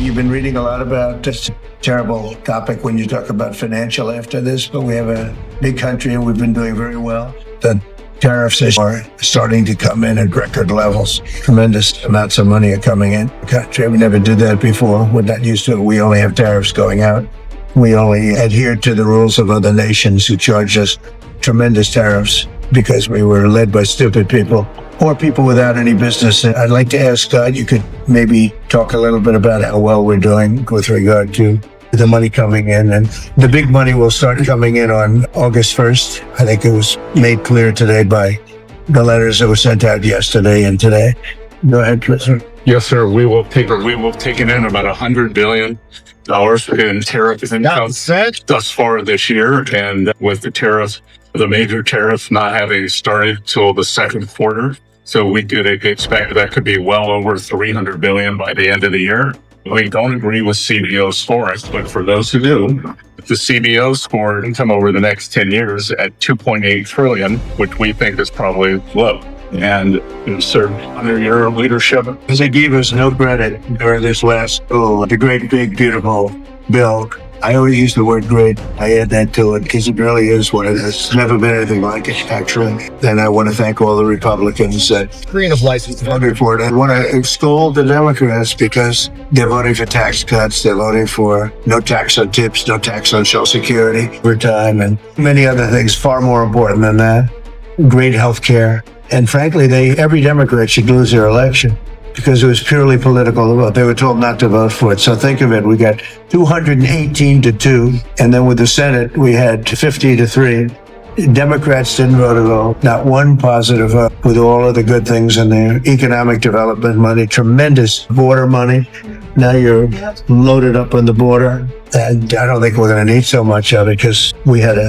You've been reading a lot about this terrible topic when you talk about financial after this, but we have a big country and we've been doing very well. The tariffs are starting to come in at record levels. Tremendous amounts of money are coming in the country. We never did that before. We're not used to it. We only have tariffs going out. We only adhere to the rules of other nations who charge us tremendous tariffs because we were led by stupid people or people without any business. I'd like to ask God, you could maybe talk a little bit about how well we're doing with regard to the money coming in. And the big money will start coming in on August 1st. I think it was made clear today by the letters that were sent out yesterday and today. Go ahead, Tristan. Yes, sir. We will take it in about $100 billion in tariff income thus far this year. And with the tariffs, the major tariffs not having started till the second quarter. So we could expect that could be well over $300 billion by the end of the year. We don't agree with CBO's scoring, but for those who do, the CBO scored income over the next 10 years at $2.8 trillion, which we think is probably low. And served under your leadership. Because they gave us no credit during this last the great, big, beautiful bill. I always use the word great. I add that to it because it really is what it is. It's never been anything like it, actually. And I want to thank all the Republicans that creative license voted for it. I want to scold the Democrats because they're voting for tax cuts. They're voting for no tax on tips, no tax on Social Security, overtime, and many other things far more important than that. Great health care. And frankly, every Democrat should lose their election because it was purely political vote. They were told not to vote for it. So think of it. We got 218-2. And then with the Senate, we had 50-3. Democrats didn't vote at all. Not one positive vote with all of the good things in there. Economic development money, tremendous border money. Now you're loaded up on the border. And I don't think we're going to need so much of it because we had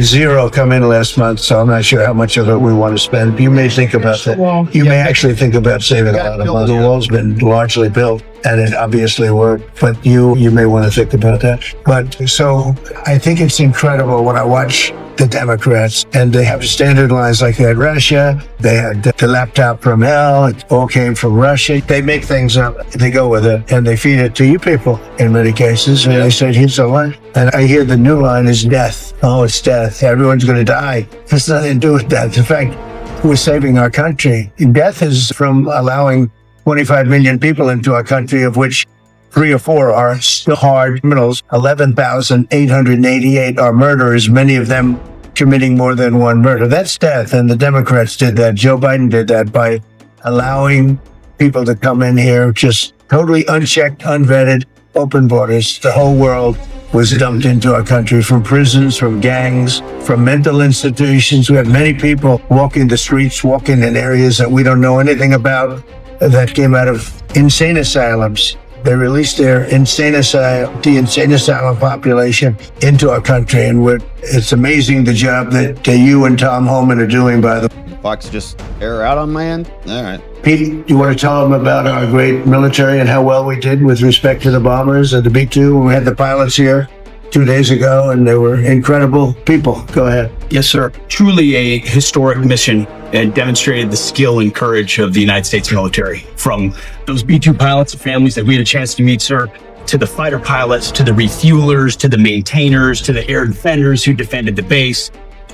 zero come in last month, so I'm not sure how much of it we want to spend. You may think about that. You may actually think about saving a lot of money. The wall's been largely built, and it obviously worked, but you may want to think about that. But so I think it's incredible when I watch the Democrats, and they have standard lines like they had Russia, they had the laptop from hell, it all came from Russia. They make things up, they go with it, and they feed it to you people in many cases, and they say, here's the line. And I hear the new line is death. Oh, it's death. Everyone's going to die. There's nothing to do with that. In fact, we're saving our country. Death is from allowing 25 million people into our country, of which 3 or 4 are still hard criminals. 11,888 are murderers, many of them committing more than one murder. That's death, and the Democrats did that. Joe Biden did that by allowing people to come in here just totally unchecked, unvetted, open borders. The whole world was dumped into our country from prisons, from gangs, from mental institutions. We have many people walking the streets, walking in areas that we don't know anything about, that came out of insane asylums. They released the insane asylum population into our country. And it's amazing the job that you and Tom Homan are doing, by the way. Fox just air out on my end? All right. Pete, you want to tell them about our great military and how well we did with respect to the bombers and the B-2? We had the pilots here 2 days ago, and they were incredible people. Go ahead. Yes, sir. Truly a historic mission, and demonstrated the skill and courage of the United States military. From those B-2 pilots and families that we had a chance to meet, sir, to the fighter pilots, to the refuelers, to the maintainers, to the air defenders who defended the base.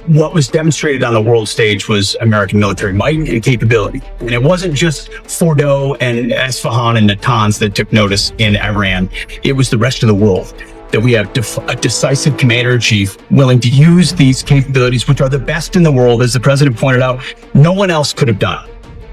What was demonstrated on the world stage was American military might and capability. And it wasn't just Fordo and Esfahan and Natanz that took notice in Iran. It was the rest of the world, that we have a decisive commander-in-chief willing to use these capabilities, which are the best in the world. As the president pointed out, no one else could have done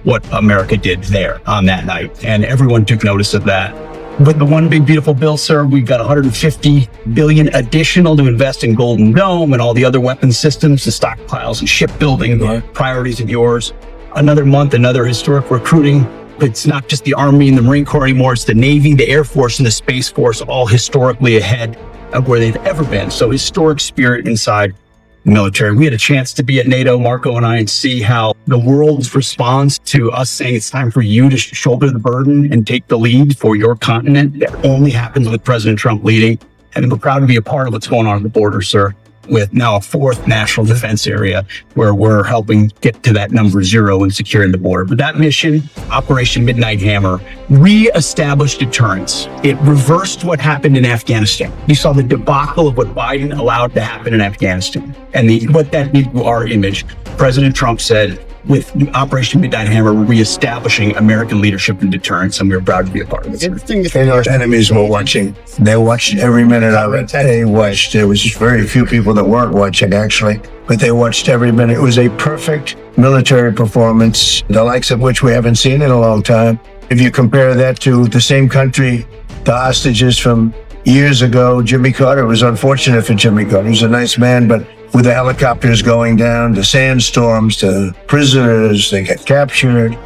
what America did there on that night. And everyone took notice of that. With the one big beautiful bill, sir, we've got $150 billion additional to invest in Golden Dome and all the other weapons systems, the stockpiles and shipbuilding, the priorities of yours. Another month, another historic recruiting. It's not just the Army and the Marine Corps anymore. It's the Navy, the Air Force, and the Space Force, all historically ahead of where they've ever been. So historic spirit inside the military. We had a chance to be at NATO, Marco and I, and see how the world's response to us saying it's time for you to shoulder the burden and take the lead for your continent. That only happens with President Trump leading. And we're proud to be a part of what's going on at the border, sir. with now a fourth national defense area where we're helping get to that number 0 and securing the border. But that mission, Operation Midnight Hammer, re-established deterrence. It reversed what happened in Afghanistan. You saw the debacle of what Biden allowed to happen in Afghanistan and what that did to our image. President Trump said, with Operation Midnight Hammer, we're reestablishing American leadership and deterrence, and we're proud to be a part of it. And our enemies were watching. They watched every minute of it. They watched. There was very few people that weren't watching, actually, but they watched every minute. It was a perfect military performance, the likes of which we haven't seen in a long time. If you compare that to the same country, the hostages from years ago, Jimmy Carter, it was unfortunate for Jimmy Carter. He was a nice man, but with the helicopters going down, the sandstorms, the prisoners, they get captured,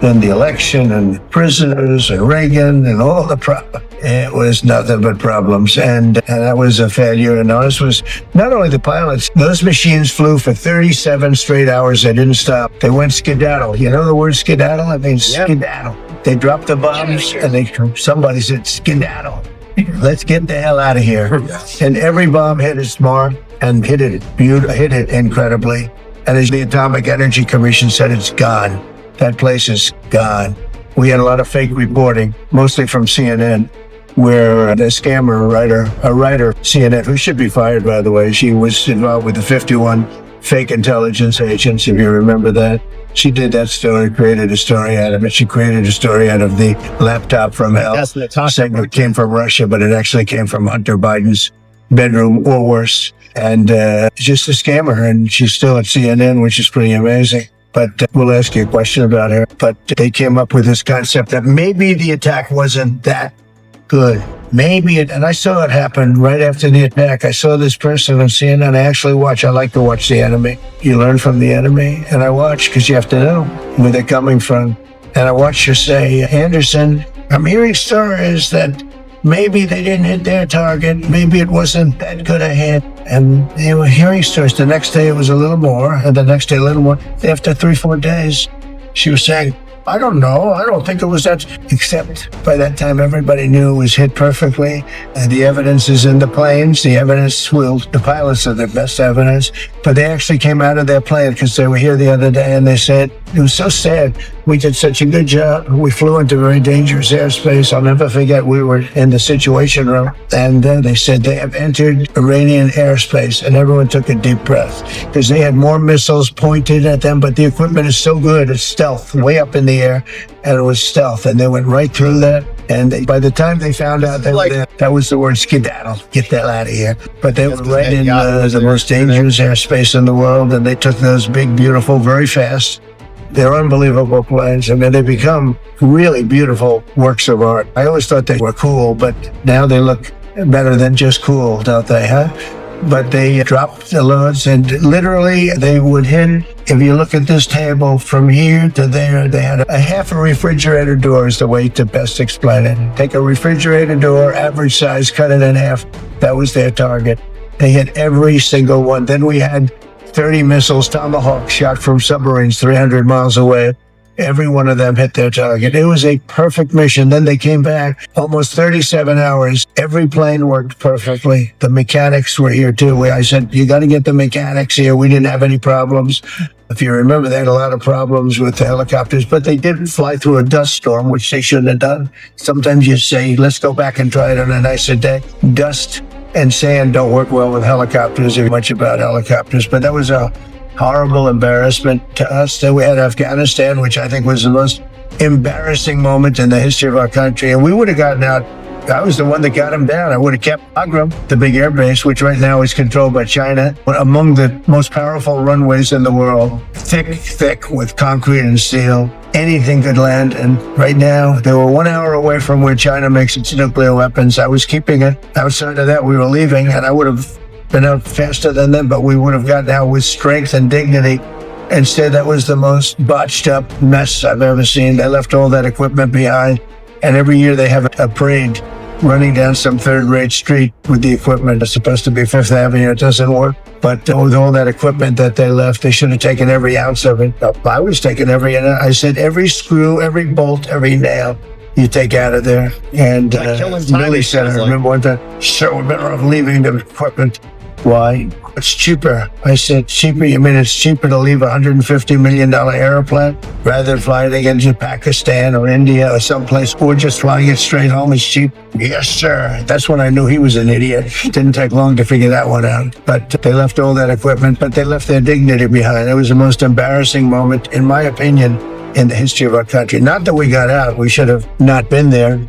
then the election and prisoners and Reagan and all the problems. It was nothing but problems. And that was a failure. And ours was not only the pilots, those machines flew for 37 straight hours. They didn't stop. They went skedaddle. You know the word skedaddle? It means skedaddle. They dropped the bombs and somebody said skedaddle. Let's get the hell out of here. And every bomb hit its mark and hit it incredibly. And as the Atomic Energy Commission said, it's gone. That place is gone. We had a lot of fake reporting, mostly from CNN, where the scammer a writer, CNN, who should be fired, by the way, she was involved with the 51 fake intelligence agents, if you remember that. She did that story, created a story out of it. She created a story out of the laptop from hell, saying it came from Russia, but it actually came from Hunter Biden's bedroom or worse. And just a scammer, and she's still at CNN, which is pretty amazing. But we'll ask you a question about her. But they came up with this concept that maybe the attack wasn't that good. And I saw it happen right after the attack. I saw this person on CNN. I like to watch the enemy. You learn from the enemy. And I watch because you have to know where they're coming from. And I watched her say, Anderson, I'm hearing stories that maybe they didn't hit their target. Maybe it wasn't that good a hit. And they were hearing stories. The next day it was a little more, and the next day a little more. After 3-4 days, she was saying, I don't know. I don't think it was that. Except by that time, everybody knew it was hit perfectly. And the evidence is in the planes. The pilots are the best evidence. But they actually came out of their plane because they were here the other day and they said, it was so sad. We did such a good job. We flew into very dangerous airspace. I'll never forget, we were in the Situation Room. And they said they have entered Iranian airspace. And everyone took a deep breath because they had more missiles pointed at them. But the equipment is so good. It's stealth, way up in the air. And it was stealth. And they went right through that. And by the time they found out they were there, that was the word skedaddle. Get the hell out of here. But they were right in the most dangerous airspace in the world. And they took those big, beautiful, very fast. They're unbelievable planes. I mean, they become really beautiful works of art. I always thought they were cool, but now they look better than just cool, don't they, huh? But they dropped the loads and literally they would hit. If you look at this table from here to there, they had a half a refrigerator door is the way to best explain it. Take a refrigerator door, average size, cut it in half. That was their target. They hit every single one. Then we had 30 missiles, Tomahawk, shot from submarines 300 miles away. Every one of them hit their target. It was a perfect mission. Then they came back almost 37 hours. Every plane worked perfectly. The mechanics were here too. I said, you got to get the mechanics here. We didn't have any problems. If you remember, they had a lot of problems with the helicopters, but they didn't fly through a dust storm, which they shouldn't have done. Sometimes you say, let's go back and try it on a nicer day. Dust and sand don't work well with helicopters. There's much about helicopters, but that was a horrible embarrassment to us. Then we had Afghanistan, which I think was the most embarrassing moment in the history of our country. And we would have gotten out. I was the one that got them down. I would have kept Bagram, the big air base, which right now is controlled by China, among the most powerful runways in the world, thick with concrete and steel. Anything could land. And right now, they were 1 hour away from where China makes its nuclear weapons. I was keeping it. Outside of that, we were leaving, and I would have been out faster than them, but we would have gotten out with strength and dignity. Instead, that was the most botched up mess I've ever seen. They left all that equipment behind, and every year they have a parade running down some third-rate street with the equipment. It's supposed to be Fifth Avenue. It doesn't work. But with all that equipment that they left, they should have taken every ounce of it. I was taking every, and I said every screw, every bolt, every nail you take out of there. And Millie said, I remember one time, sir, we're better off leaving the equipment. Why? It's cheaper. I said, cheaper? You mean it's cheaper to leave a $150 million airplane rather than flying it into Pakistan or India or someplace, or just flying it straight home is cheap? Yes, sir. That's when I knew he was an idiot. It didn't take long to figure that one out. But they left all that equipment, but they left their dignity behind. It was the most embarrassing moment, in my opinion, in the history of our country. Not that we got out, we should have not been there,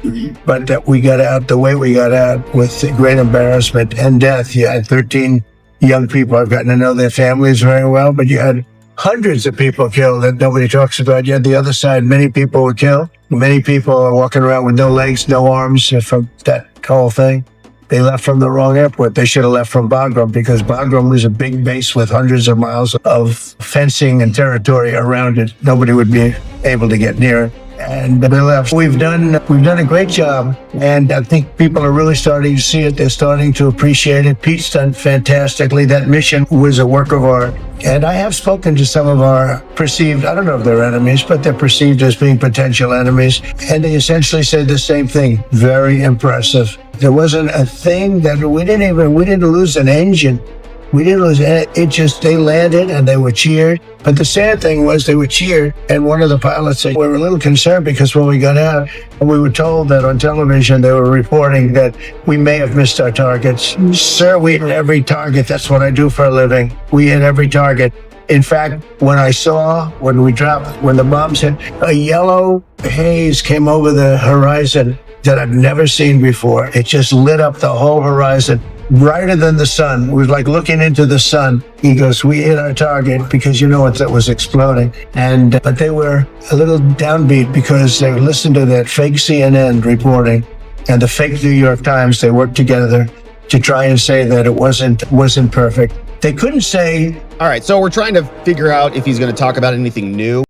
but that we got out the way we got out, with great embarrassment and death. You had 13 young people. I've gotten to know their families very well, but you had hundreds of people killed that nobody talks about. You had the other side, many people were killed. Many people are walking around with no legs, no arms from that whole thing. They left from the wrong airport. They should have left from Bagram, because Bagram was a big base with hundreds of miles of fencing and territory around it. Nobody would be able to get near it. And they left. We've done a great job, and I think people are really starting to see it. They're starting to appreciate it. Pete's done fantastically. That mission was a work of art. And I have spoken to some of our perceived, I don't know if they're enemies, but they're perceived as being potential enemies. And they essentially said the same thing. Very impressive. There wasn't a thing that we didn't lose an engine. We didn't lose it. It just, they landed and they were cheered. But the sad thing was they were cheered. And one of the pilots said, we were a little concerned because when we got out, we were told that on television, they were reporting that we may have missed our targets. Sir, we hit every target. That's what I do for a living. We hit every target. In fact, when the bombs hit, a yellow haze came over the horizon that I've never seen before. It just lit up the whole horizon, brighter than the sun. It was like looking into the sun. He goes, we hit our target, because it was exploding. But they were a little downbeat because they listened to that fake CNN reporting and the fake New York Times. They worked together to try and say that it wasn't perfect. They couldn't say. All right, so we're trying to figure out if he's going to talk about anything new.